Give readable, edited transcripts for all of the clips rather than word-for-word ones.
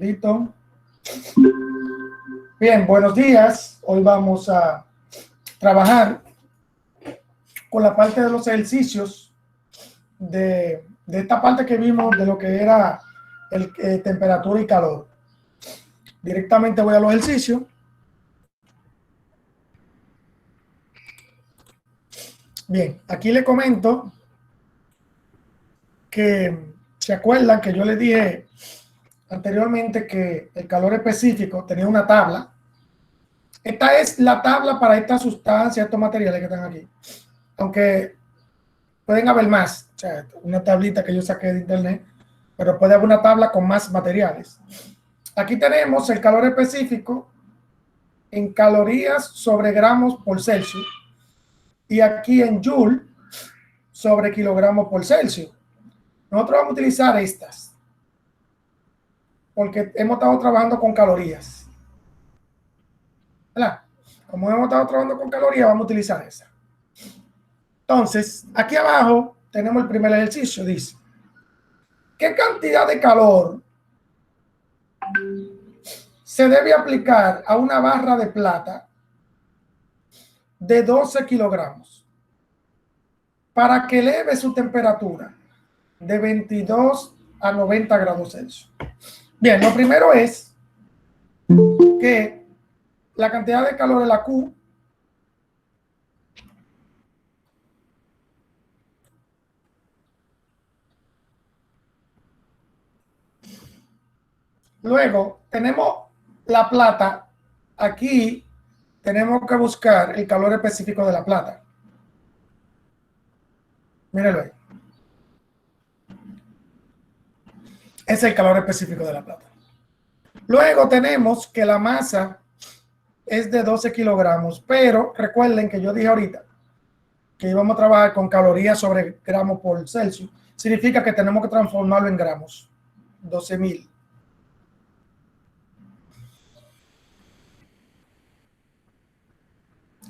Listo. Bien, buenos días. Hoy vamos a trabajar con la parte de los ejercicios de esta parte que vimos de lo que era el temperatura y calor. Directamente voy a los ejercicios. Bien, aquí le comento que se acuerdan que yo les dije anteriormente que el calor específico tenía una tabla. Esta es la tabla para estas sustancias, estos materiales que están aquí. Aunque pueden haber más, o sea, una tablita que yo saqué de internet, pero puede haber una tabla con más materiales. Aquí tenemos el calor específico en calorías sobre gramos por Celsius y aquí en Joule sobre kilogramos por Celsius. Nosotros vamos a utilizar estas porque hemos estado trabajando con calorías, ¿verdad? Como hemos estado trabajando con calorías, vamos a utilizar esa. Entonces, aquí abajo tenemos el primer ejercicio. Dice, ¿qué cantidad de calor se debe aplicar a una barra de plata de 12 kilogramos para que eleve su temperatura de 22 a 90 grados Celsius? Bien, lo primero es que la cantidad de calor de la Q luego tenemos la plata. Aquí tenemos que buscar el calor específico de la plata. Mírenlo ahí. Es el calor específico de la plata. Luego tenemos que la masa es de 12 kilogramos, pero recuerden que yo dije ahorita que íbamos a trabajar con calorías sobre gramos por Celsius. Significa que tenemos que transformarlo en gramos. 12.000.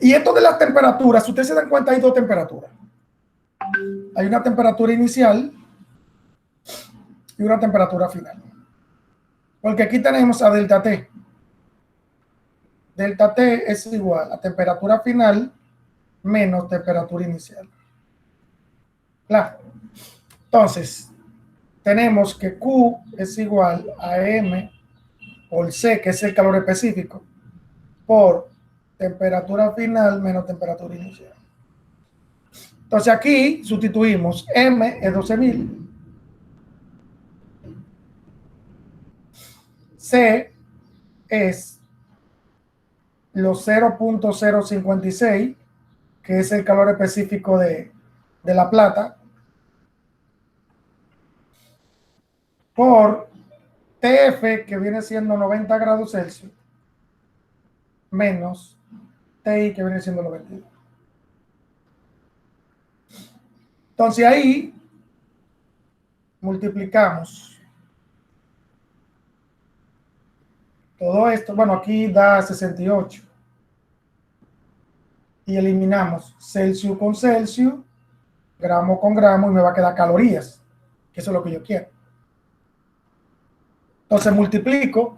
Y esto de las temperaturas, si ustedes se dan cuenta, hay dos temperaturas. Hay una temperatura inicial y una temperatura final. Porque aquí tenemos a delta T. Delta T es igual a temperatura final menos temperatura inicial. Claro. Entonces, tenemos que Q es igual a M por C, que es el calor específico, por temperatura final menos temperatura inicial. Entonces aquí sustituimos M es 12.000, C es los 0.056, que es el calor específico de la plata, por TF, que viene siendo 90 grados Celsius, menos TI, que viene siendo 92. Entonces ahí multiplicamos todo esto. Bueno, aquí da 68. Y eliminamos Celsius con Celsius, gramo con gramo, y me va a quedar calorías, que eso es lo que yo quiero. Entonces multiplico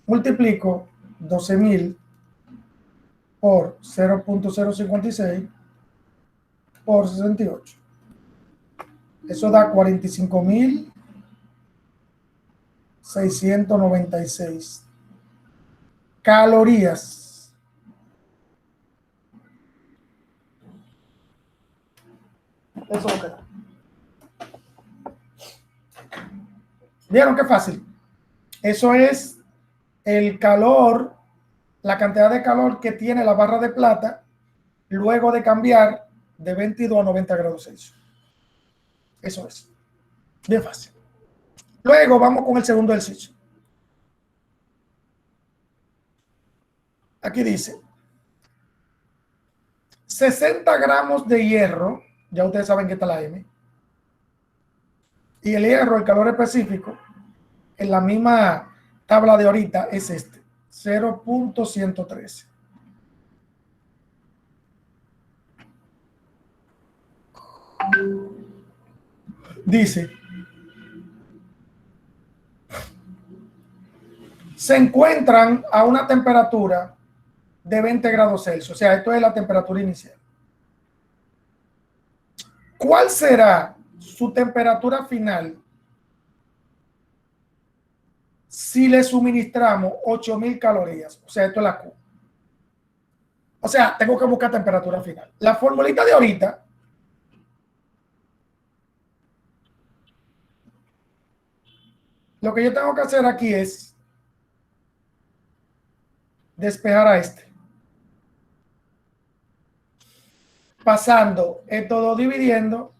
12.000 por 0.056 por 68. Eso da 45.696 calorías. Eso es lo que da. ¿Vieron qué fácil? Eso es el calor, la cantidad de calor que tiene la barra de plata luego de cambiar de 22 a 90 grados Celsius. Eso es. Bien fácil. Luego vamos con el segundo ejercicio. Aquí dice 60 gramos de hierro, ya ustedes saben que está la M, y el hierro, el calor específico, en la misma tabla de ahorita es este, 0.113. Dice se encuentran a una temperatura de 20 grados Celsius. O sea, esto es la temperatura inicial. ¿Cuál será su temperatura final si le suministramos 8.000 calorías? O sea, esto es la Q. O sea, tengo que buscar temperatura final. La formulita de ahorita lo que yo tengo que hacer aquí es despejar a este. Pasando esto dos dividiendo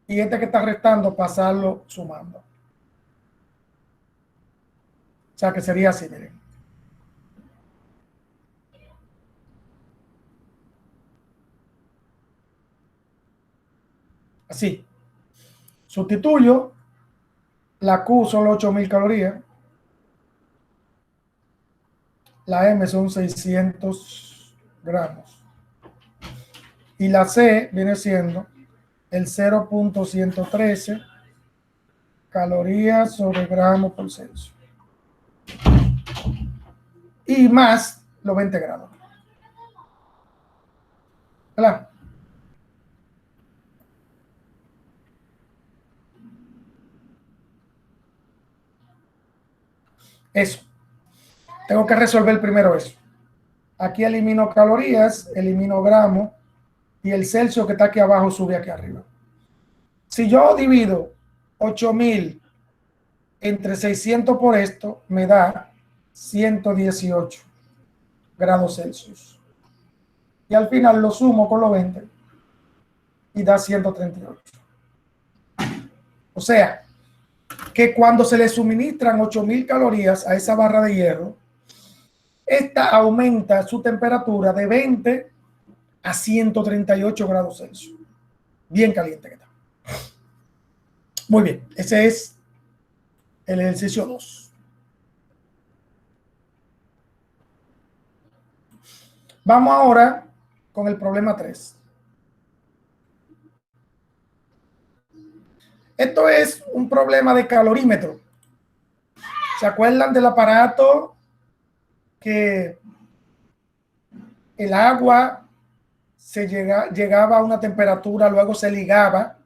y este que está restando pasarlo sumando. O sea que sería así, miren. Así. Sustituyo. La Q son 8.000 calorías. La M son 600 gramos. Y la C viene siendo el 0.113 calorías sobre gramos por Celsius. Y más los 20 grados. ¿Verdad? Eso. Tengo que resolver primero eso. Aquí elimino calorías, elimino gramos y el Celsius que está aquí abajo sube aquí arriba. Si yo divido 8.000 entre 600 por esto, me da 118 grados Celsius. Y al final lo sumo con los 20 y da 138. O sea, que cuando se le suministran 8.000 calorías a esa barra de hierro, esta aumenta su temperatura de 20 a 138 grados Celsius. Bien caliente que está. Muy bien, ese es el ejercicio 2. Vamos ahora con el problema 3. Esto es un problema de calorímetro. ¿Se acuerdan del aparato que el agua llegaba a una temperatura, luego se ligaba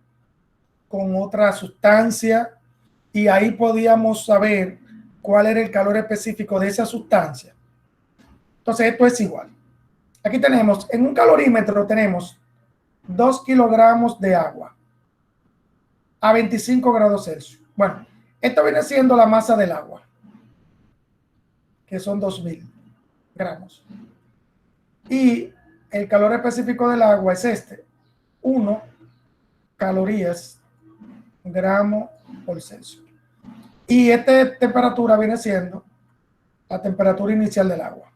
con otra sustancia y ahí podíamos saber cuál era el calor específico de esa sustancia? Entonces esto es igual. Aquí tenemos, en un calorímetro tenemos 2 kilogramos de agua a 25 grados Celsius. Bueno, esto viene siendo la masa del agua, que son 2.000 gramos. Y el calor específico del agua es este, 1 calorías gramo por Celsius. Y esta temperatura viene siendo la temperatura inicial del agua.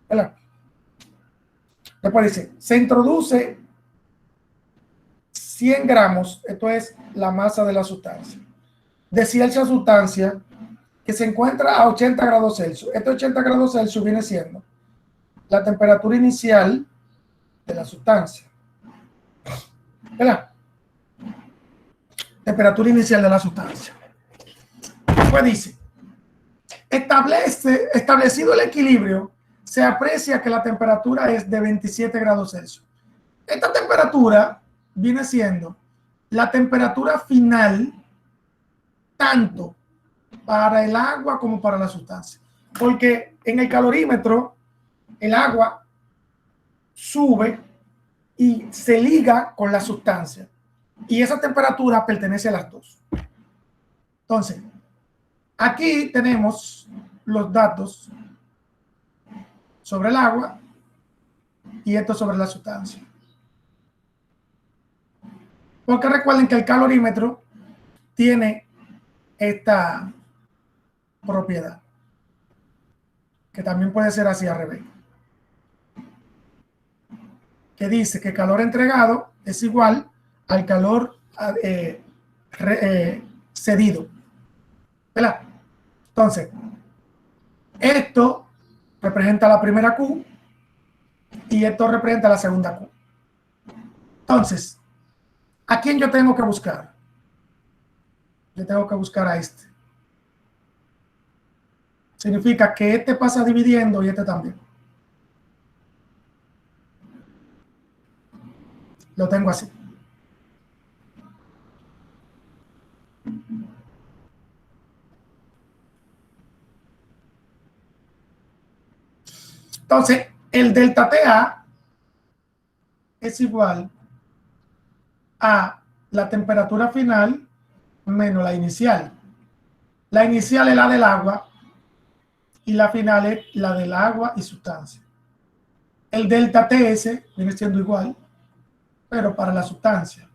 ¿Verdad? Después dice, se introduce 100 gramos, esto es la masa de la sustancia, de cierta sustancia que se encuentra a 80 grados Celsius. Este 80 grados Celsius viene siendo la temperatura inicial de la sustancia. ¿Verdad? Temperatura inicial de la sustancia. Después dice, establecido el equilibrio, se aprecia que la temperatura es de 27 grados Celsius. Esta temperatura viene siendo la temperatura final tanto para el agua como para la sustancia. Porque en el calorímetro el agua sube y se liga con la sustancia. Y esa temperatura pertenece a las dos. Entonces, aquí tenemos los datos sobre el agua y esto sobre la sustancia. Porque recuerden que el calorímetro tiene esta propiedad, que también puede ser así al revés, que dice que calor entregado es igual al calor cedido. ¿Verdad? Entonces, esto representa la primera Q y esto representa la segunda Q. Entonces, ¿a quién yo tengo que buscar? Yo tengo que buscar a este. significa que este pasa dividiendo y este también. Lo tengo así. Entonces, el delta TA es igual a la temperatura final menos la inicial. La inicial es la del agua y la final es la del agua y sustancia. El delta TS viene siendo igual, pero para la sustancia.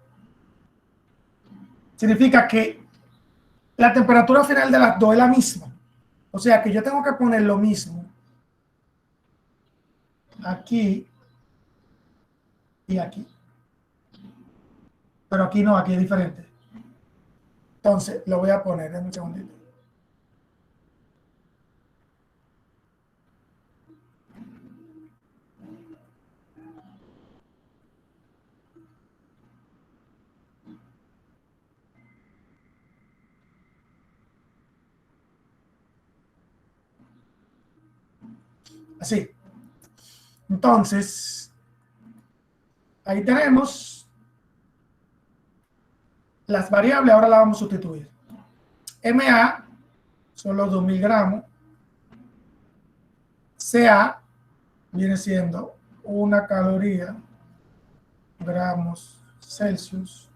Significa que la temperatura final de las dos es la misma. O sea que yo tengo que poner lo mismo aquí y aquí. Pero aquí no, aquí es diferente. Entonces lo voy a poner en un segundito. Así. Entonces, ahí tenemos las variables, ahora las vamos a sustituir. MA son los 2000 gramos. CA viene siendo una caloría, gramos Celsius.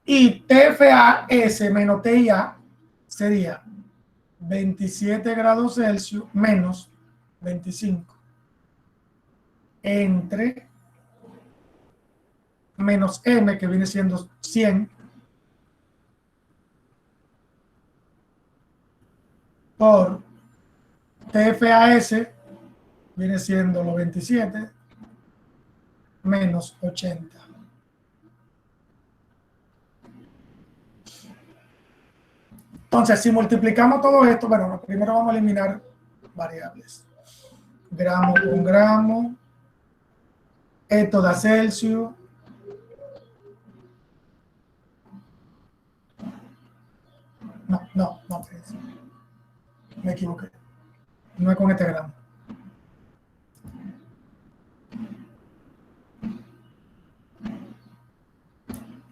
Y TFAS menos TIA sería 27 grados Celsius menos 25 entre menos M, que viene siendo 100, por TFAS, viene siendo los 27, menos 80. Entonces, si multiplicamos todo esto, bueno, primero vamos a eliminar variables. Gramo con gramo. Esto da Celsius. No. Me equivoqué. No es con este gramo.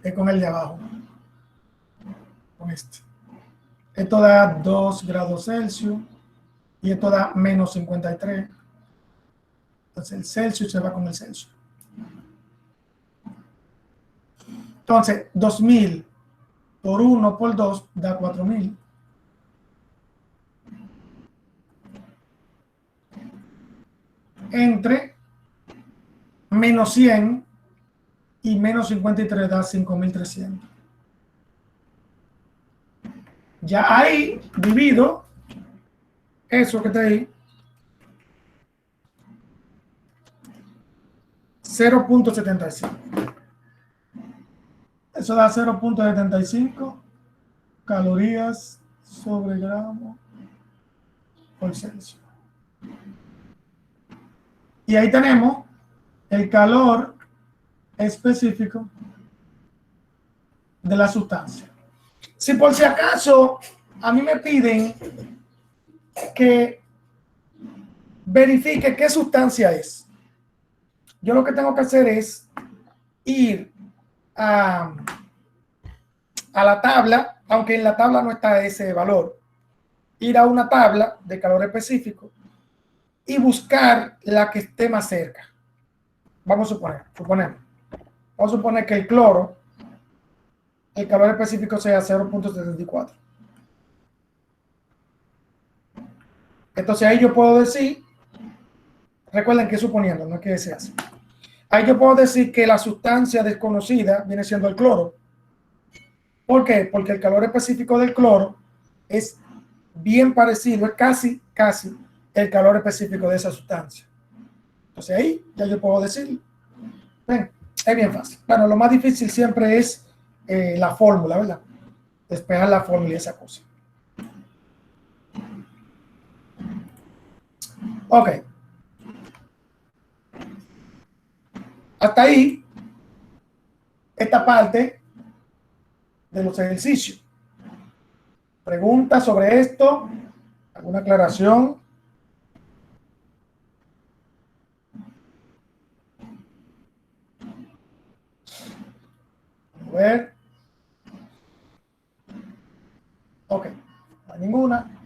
Es con el de abajo. Con este. Esto da 2 grados Celsius. Y esto da menos 53. Entonces el Celsius se va con el Celsius. Entonces, 2000 por 1 por 2 da 4000. Entre menos 100 y menos 53 da 5300. Ya ahí divido eso que está ahí, 0.75. Eso da 0.75 calorías sobre gramo por Celsius. Y ahí tenemos el calor específico de la sustancia. Si por si acaso a mí me piden que verifique qué sustancia es, yo lo que tengo que hacer es ir a la tabla, aunque en la tabla no está ese valor, ir a una tabla de calor específico y buscar la que esté más cerca. Vamos a suponemos. Vamos a suponer que el cloro, el calor específico sea 0.74. Entonces ahí yo puedo decir, recuerden que suponiendo, no es que se hace. Ahí yo puedo decir que la sustancia desconocida viene siendo el cloro. ¿Por qué? Porque el calor específico del cloro es bien parecido, es casi el calor específico de esa sustancia. Entonces ahí ya yo puedo decir, ven, es bien fácil. Bueno, lo más difícil siempre es la fórmula, ¿verdad? Despejar la fórmula y esa cosa. Ok. Hasta ahí, esta parte de los ejercicios. Preguntas sobre esto, ¿Alguna aclaración? A ver. Ok, no hay ninguna.